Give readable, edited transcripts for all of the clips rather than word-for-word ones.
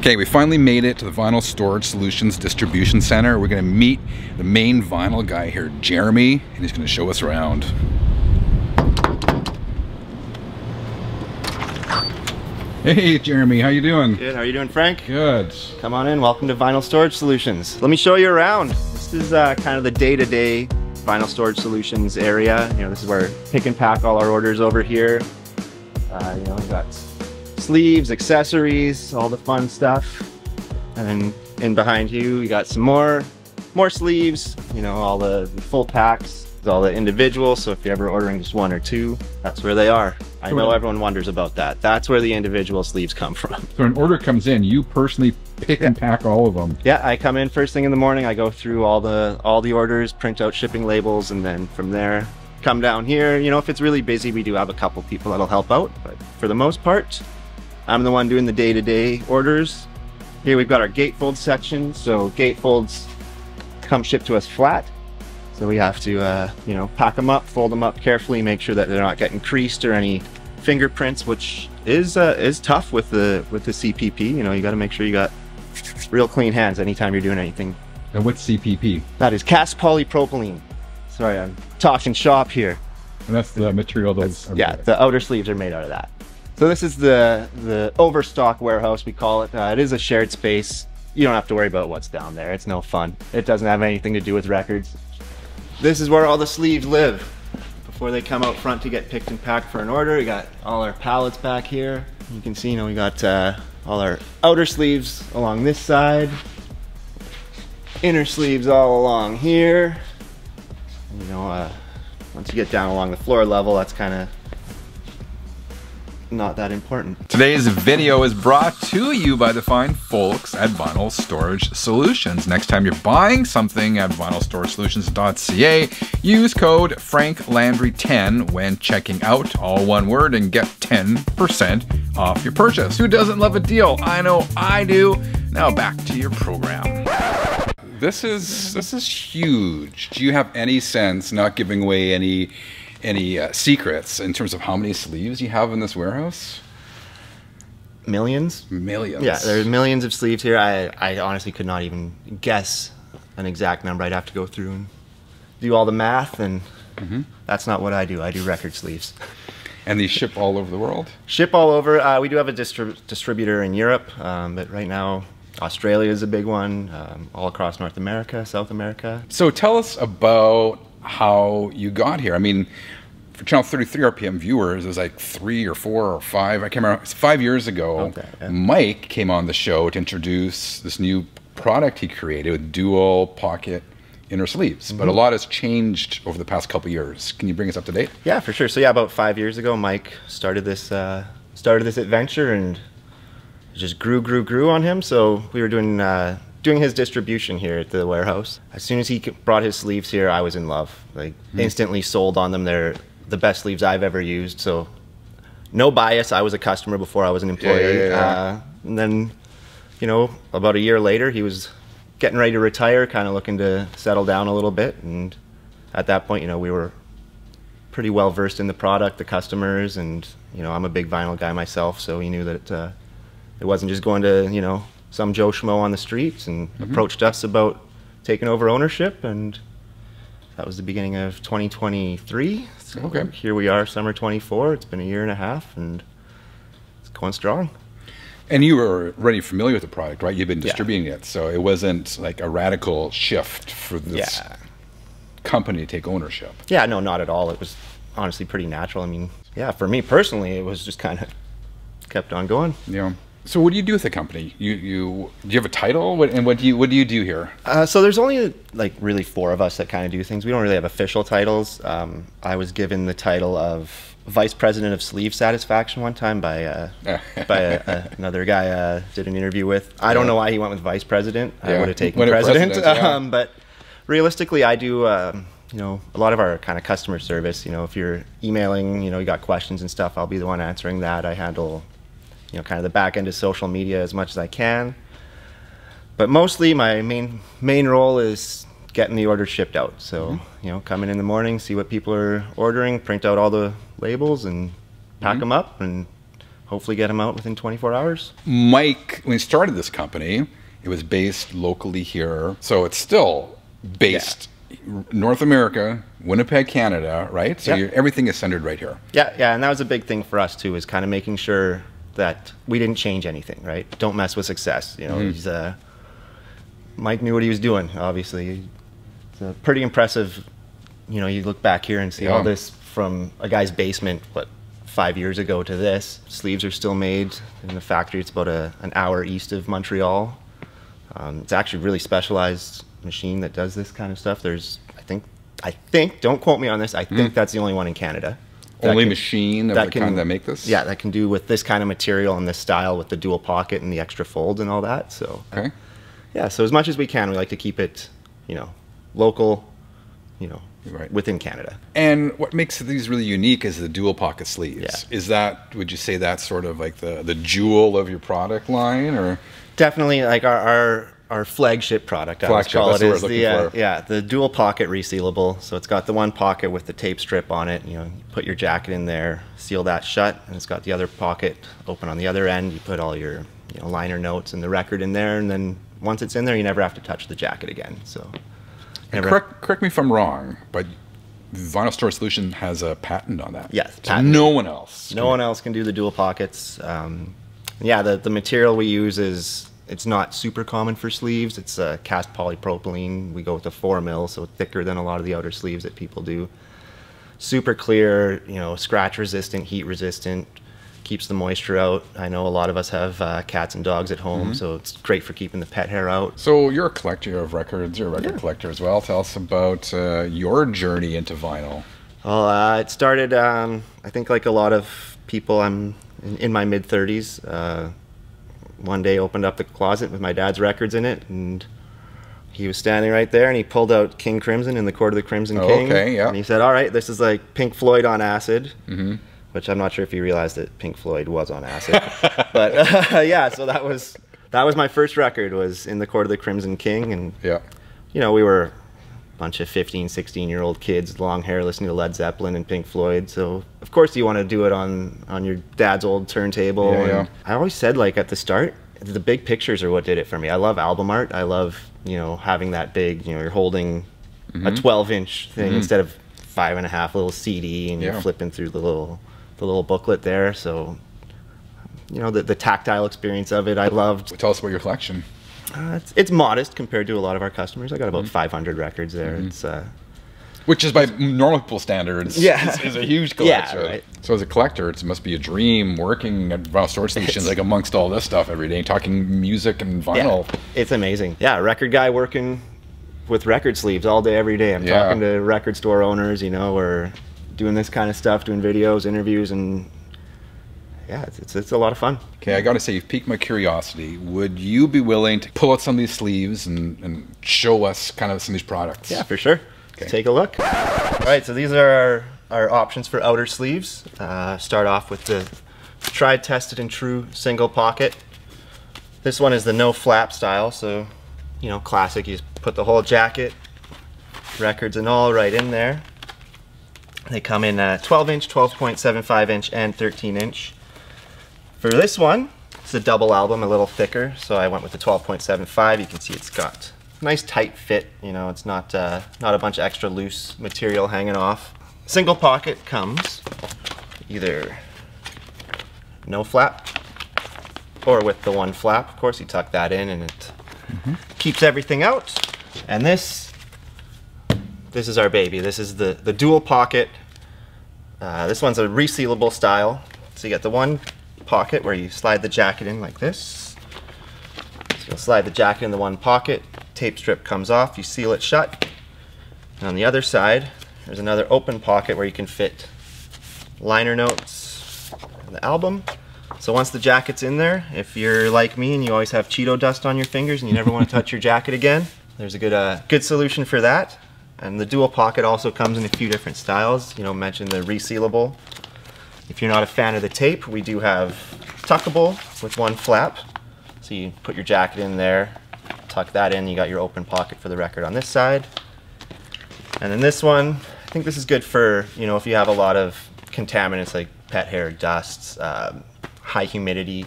Okay, we finally made it to the Vinyl Storage Solutions Distribution Center. We're going to meet the main vinyl guy here, Jeremy, and he's going to show us around. Hey, Jeremy, how you doing? Good, how are you doing, Frank? Good. Come on in, welcome to Vinyl Storage Solutions. Let me show you around. This is kind of the day-to-day Vinyl Storage Solutions area. You know, this is where pick and pack all our orders over here. You know, we've got sleeves, accessories, all the fun stuff. And then in behind you got some more sleeves, you know, all the full packs, all the individuals. So if you're ever ordering just one or two, that's where they are. I know everyone wonders about that. That's where the individual sleeves come from. So an order comes in, you personally pick and pack all of them? Yeah, I come in first thing in the morning, I go through all the orders, print out shipping labels, and then from there, come down here. You know, if it's really busy, we do have a couple people that'll help out, but for the most part, I'm the one doing the day-to-day orders. Here we've got our gatefold section. So gatefolds come shipped to us flat. So we have to, you know, pack them up, fold them up carefully, make sure that they're not getting creased or any fingerprints, which is tough with the CPP. You know, you got to make sure you got real clean hands anytime you're doing anything. And what's CPP? That is cast polypropylene. Sorry, I'm talking shop here. And that's the material those. Yeah, the outer sleeves are made out of that. So this is the overstock warehouse, we call it. It is a shared space. You don't have to worry about what's down there. It's no fun. It doesn't have anything to do with records. This is where all the sleeves live before they come out front to get picked and packed for an order. We got all our pallets back here. You can see, you know, we got all our outer sleeves along this side, inner sleeves all along here. You know, once you get down along the floor level, that's kind of not that important. Today's video is brought to you by the fine folks at Vinyl Storage Solutions. Next time you're buying something at vinylstoragesolutions.ca, use code FrankLandry10 when checking out, all one word, and get 10% off your purchase. Who doesn't love a deal? I know I do. Now back to your program. This is huge. Do you have any sense, not giving away any secrets in terms of how many sleeves you have in this warehouse? Millions? Millions. Yeah, there's millions of sleeves here. I honestly could not even guess an exact number. I'd have to go through and do all the math, and that's not what I do. I do record sleeves. And these ship all over the world? Ship all over. We do have a distributor in Europe, but right now Australia is a big one, all across North America, South America. So tell us about how you got here. I mean, for channel 33 RPM viewers, it was like 3 or 4 or 5, I can't remember, it's 5 years ago. Okay, yeah. Mike came on the show to introduce this new product he created with dual pocket inner sleeves. But a lot has changed over the past couple years. Can you bring us up to date? Yeah, for sure. So yeah, about 5 years ago, Mike started this adventure, and it just grew on him. So we were doing his distribution here at the warehouse. As soon as he brought his sleeves here, I was in love. Like instantly sold on them. They're the best sleeves I've ever used. So no bias. I was a customer before I was an employee. And then, you know, about a year later, he was getting ready to retire, kind of looking to settle down a little bit. And at that point, you know, we were pretty well versed in the product, the customers, and, you know, I'm a big vinyl guy myself, so he knew that it wasn't just going to, you know, some Joe Schmo on the streets, and approached us about taking over ownership, and that was the beginning of 2023. So here we are, summer 24. It's been a year and a half, and it's going strong. And you were already familiar with the product, right? You've been distributing it, so it wasn't like a radical shift for this company to take ownership. Yeah, no, not at all. It was honestly pretty natural. I mean, yeah, for me personally, it was just kind of kept on going. Yeah. So what do you do with the company? Do you have a title? What do you do here? So there's only like really 4 of us that kind of do things. We don't really have official titles. I was given the title of Vice President of Sleeve Satisfaction one time by another guy I did an interview with. I don't know why he went with Vice President. I would have taken President. But realistically, I do you know, a lot of our kind of customer service. You know, if you're emailing, you know, you got questions and stuff, I'll be the one answering that. I handle, you know, kind of the back end of social media as much as I can. But mostly my main role is getting the order shipped out. So, you know, come in the morning, see what people are ordering, print out all the labels and pack them up and hopefully get them out within 24 hours. Mike, when he started this company, it was based locally here. So it's still based North America, Winnipeg, Canada, right? So everything is centered right here. Yeah, and that was a big thing for us too, is kind of making sure that we didn't change anything, right? Don't mess with success. You know, he's Mike knew what he was doing, obviously. It's a pretty impressive, you know, you look back here and see all this from a guy's basement, what, 5 years ago to this. Sleeves are still made in the factory. It's about an hour east of Montreal. It's actually a really specialized machine that does this kind of stuff. There's, I think, don't quote me on this, I think that's the only one in Canada. Only machine of the kind that make this? Yeah, that can do with this kind of material and this style with the dual pocket and the extra folds and all that. So, yeah, so as much as we can, we like to keep it, you know, local, you know, within Canada. And what makes these really unique is the dual pocket sleeves. Yeah. Is that, would you say that's sort of like the jewel of your product line, or? Definitely, like our flagship product, I would call it, is the dual pocket resealable. So it's got the one pocket with the tape strip on it. You know, you put your jacket in there, seal that shut, and it's got the other pocket open on the other end. You put all your liner notes and the record in there, and then once it's in there, you never have to touch the jacket again. So. Correct me if I'm wrong, but Vinyl Storage Solution has a patent on that. Yes, so no one else. No one else can do the dual pockets. Yeah, the material we use it's not super common for sleeves. It's cast polypropylene. We go with a 4 mil, so thicker than a lot of the outer sleeves that people do. Super clear, you know, scratch resistant, heat resistant. Keeps the moisture out. I know a lot of us have cats and dogs at home, so it's great for keeping the pet hair out. So you're a collector of records, you're a record collector as well. Tell us about your journey into vinyl. Well, it started, I think like a lot of people, I'm in my mid-30s. One day opened up the closet with my dad's records in it, and he was standing right there, and he pulled out King Crimson in the Court of the Crimson King. Okay, yeah. And he said, all right, this is like Pink Floyd on acid. Which I'm not sure if you realized that Pink Floyd was on acid. But yeah, so that was my first record, was in the Court of the Crimson King. And you know, we were a bunch of 15, 16-year-old kids, long hair, listening to Led Zeppelin and Pink Floyd. So of course you want to do it on your dad's old turntable. And I always said, like, at the start, the big pictures are what did it for me. I love album art. I love, you know, having that big, you know, you're holding a 12-inch thing instead of 5.5 little CD, and you're flipping through the little booklet there. So, you know, the tactile experience of it, I loved. Tell us about your collection. It's modest compared to a lot of our customers. I got about 500 records there. It's which is by normal people standards is a huge collection. Yeah, right. So as a collector, it must be a dream working at Vinyl Storage Solutions, like amongst all this stuff every day, talking music and vinyl. Yeah, it's amazing. Yeah, record guy working with record sleeves all day, every day. I'm talking to record store owners, you know, or doing this kind of stuff, doing videos, interviews, and yeah, it's a lot of fun. Okay, I got to say, you've piqued my curiosity. Would you be willing to pull out some of these sleeves and show us kind of some of these products? Yeah, for sure. Okay. Let's take a look. All right, so these are our options for outer sleeves. Start off with the tried, tested, and true single pocket. This one is the no flap style, so, you know, classic. You just put the whole jacket, records and all, right in there. They come in 12-inch, 12.75-inch, and 13-inch. For this one, it's a double album, a little thicker, so I went with the 12.75. You can see it's got a nice tight fit. You know, it's not a bunch of extra loose material hanging off. Single pocket comes either no flap or with the one flap. Of course, you tuck that in and it keeps everything out. And this is our baby. This is the dual pocket. This one's a resealable style. So you got the one pocket where you slide the jacket in like this. So you'll slide the jacket in the one pocket. Tape strip comes off. You seal it shut. And on the other side, there's another open pocket where you can fit liner notes and the album. So once the jacket's in there, if you're like me and you always have Cheeto dust on your fingers and you never want to touch your jacket again, there's a good solution for that. And the dual pocket also comes in a few different styles. You know, mention the resealable. If you're not a fan of the tape, we do have tuckable with one flap. So you put your jacket in there, tuck that in, you got your open pocket for the record on this side. And then this one, I think this is good for, you know, if you have a lot of contaminants like pet hair, dusts, high humidity.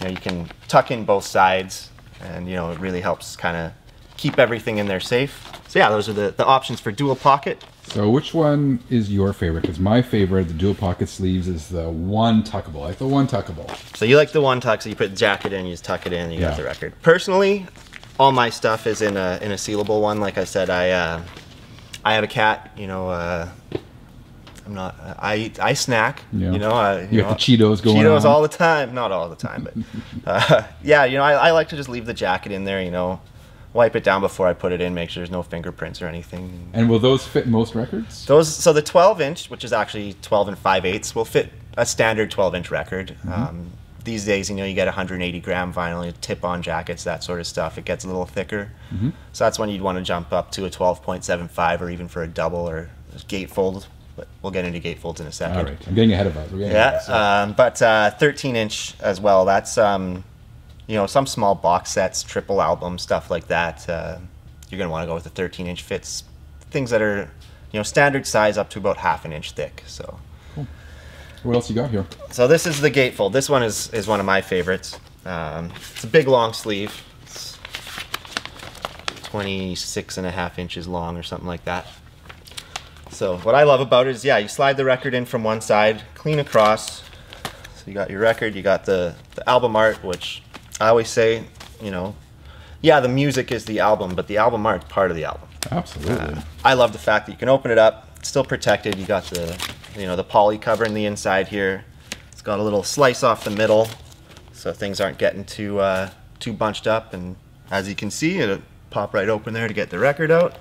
You know, you can tuck in both sides, and you know, it really helps kind of keep everything in there safe. So yeah, those are the options for dual pocket. So which one is your favorite? Because my favorite, the dual pocket sleeves, is the one tuckable. I like the one tuckable. So you like the one tuck, so you put the jacket in, you just tuck it in, and you got the record. Personally, all my stuff is in a sealable one. Like I said, I have a cat. You know, I snack. Yeah. You know, you got the Cheetos going on. Cheetos all the time. Not all the time, but yeah. You know, I like to just leave the jacket in there. You know, wipe it down before I put it in, make sure there's no fingerprints or anything. And will those fit most records? So the 12-inch, which is actually 12 and 5/8, will fit a standard 12-inch record. These days, you know, you get 180 gram vinyl, tip-on jackets, that sort of stuff. It gets a little thicker. So that's when you'd want to jump up to a 12.75, or even for a double or a gatefold. But we'll get into gatefolds in a second. All right, I'm getting ahead of us. But 13-inch as well. That's you know, some small box sets, triple albums, stuff like that. You're going to want to go with the 13-inch fits. Things that are, you know, standard size up to about 1/2 inch thick. So. Cool. What else you got here? So this is the gatefold. This one is one of my favorites. It's a big long sleeve. It's 26.5 inches long or something like that. So what I love about it is, yeah, you slide the record in from one side, clean across. So you got your record, you got the album art, which I always say, you know, yeah, the music is the album, but the album art's part of the album. Absolutely. I love the fact that you can open it up, it's still protected. You got the, you know, the poly cover in the inside here. It's got a little slice off the middle, so things aren't getting too bunched up. And as you can see, it'll pop right open there to get the record out.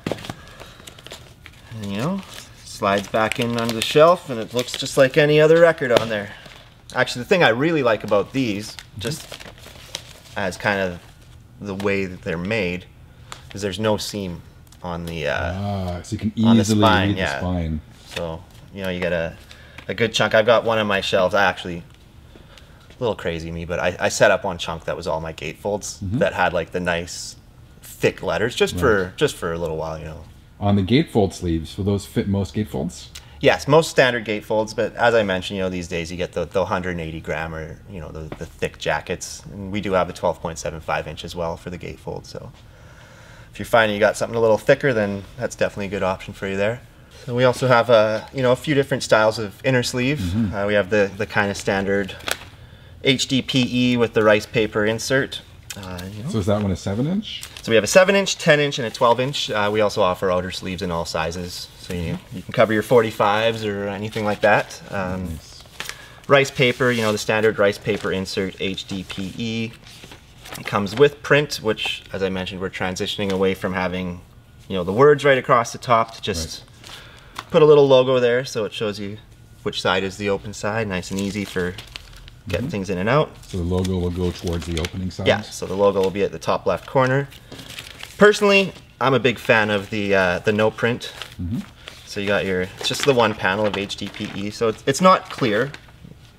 And, you know, slides back in under the shelf, and it looks just like any other record on there. Actually, the thing I really like about these, just as kind of the way that they're made, is there's no seam on the so you can easily read the spine. So, you know, you get a good chunk. I've got one on my shelves. I actually, a little crazy me, but I set up one chunk that was all my gatefolds that had like the nice thick letters just for a little while, you know. On the gatefold sleeves, will those fit most gatefolds? Yes, most standard gatefolds, but as I mentioned, you know, these days you get the 180 gram, or, you know, the thick jackets. And we do have the 12.75 inch as well for the gatefold. So if you're finding you got something a little thicker, then that's definitely a good option for you there. So we also have you know, a few different styles of inner sleeve. We have the kind of standard HDPE with the rice paper insert. You know. So is that one a 7-inch? So we have a 7-inch, 10-inch, and a 12-inch. We also offer outer sleeves in all sizes. So you can cover your 45s or anything like that. Nice. Rice paper, you know, the standard rice paper insert, HDPE. It comes with print, which, as I mentioned, we're transitioning away from having, you know, the words right across the top to just put a little logo there, so it shows you which side is the open side. Nice and easy for getting things in and out. So the logo will go towards the opening side? Yeah, so the logo will be at the top left corner. Personally, I'm a big fan of the no print. So you got it's just the one panel of HDPE. So it's not clear,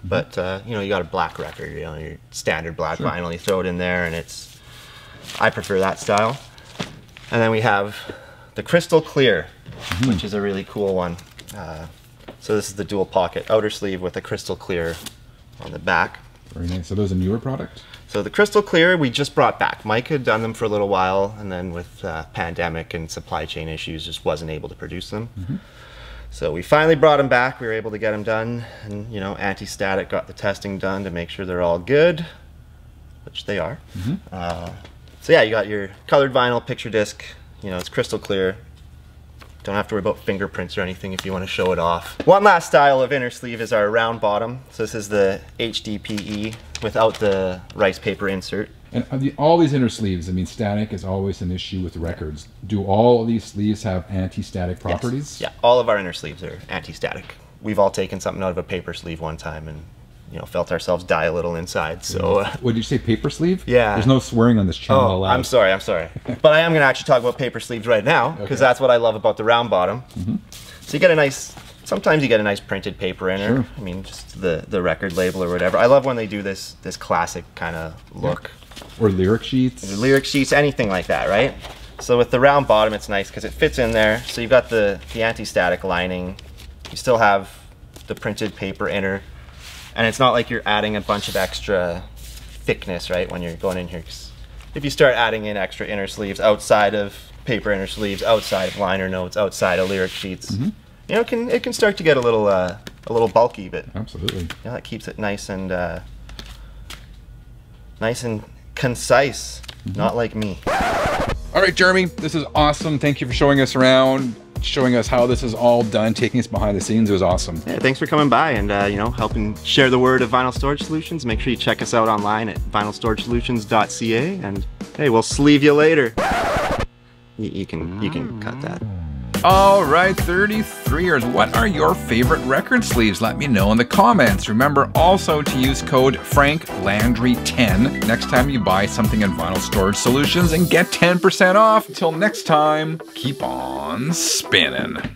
but you know, you got a black record, you know, your standard black vinyl, you throw it in there, and I prefer that style. And then we have the crystal clear, which is a really cool one. So this is the dual pocket outer sleeve with a crystal clear on the back. Very nice. So those a newer product? So the crystal clear we just brought back. Mike had done them for a little while, and then with pandemic and supply chain issues, just wasn't able to produce them. So we finally brought them back. We were able to get them done, and, you know, Anti-Static got the testing done to make sure they're all good, which they are. So yeah, you got your colored vinyl picture disc. You know, it's crystal clear. Don't have to worry about fingerprints or anything if you want to show it off. One last style of inner sleeve is our round bottom. So this is the HDPE without the rice paper insert. And all these inner sleeves, I mean, static is always an issue with records. Do all of these sleeves have anti-static properties? Yes. Yeah, all of our inner sleeves are anti-static. We've all taken something out of a paper sleeve one time and, you know, felt ourselves die a little inside. So, what did you say, paper sleeve? Yeah. There's no swearing on this channel allowed. I'm sorry. But I am going to actually talk about paper sleeves right now, because that's what I love about the round bottom. So you get a nice, sometimes you get a nice printed paper inner. I mean, just the record label or whatever. I love when they do this classic kind of look. Or lyric sheets. Or lyric sheets, anything like that, right? So with the round bottom, it's nice because it fits in there. So you've got the anti-static lining. You still have the printed paper inner. And it's not like you're adding a bunch of extra thickness, right, when you're going in here. 'Cause if you start adding in extra inner sleeves outside of paper inner sleeves, outside of liner notes, outside of lyric sheets, you know, it can start to get a little bulky, but absolutely, you know, that keeps it nice and concise, not like me. All right, Jeremy, this is awesome. Thank you for showing us around, showing us how this is all done, taking us behind the scenes. It was awesome. Yeah, thanks for coming by and you know, helping share the word of Vinyl Storage Solutions. Make sure you check us out online at vinylstoragesolutions.ca, and hey, we'll sleeve you later. You can cut that. All right, 33ers, what are your favorite record sleeves? Let me know in the comments. Remember also to use code FrankLandry10 next time you buy something in Vinyl Storage Solutions and get 10% off. Until next time, keep on spinning.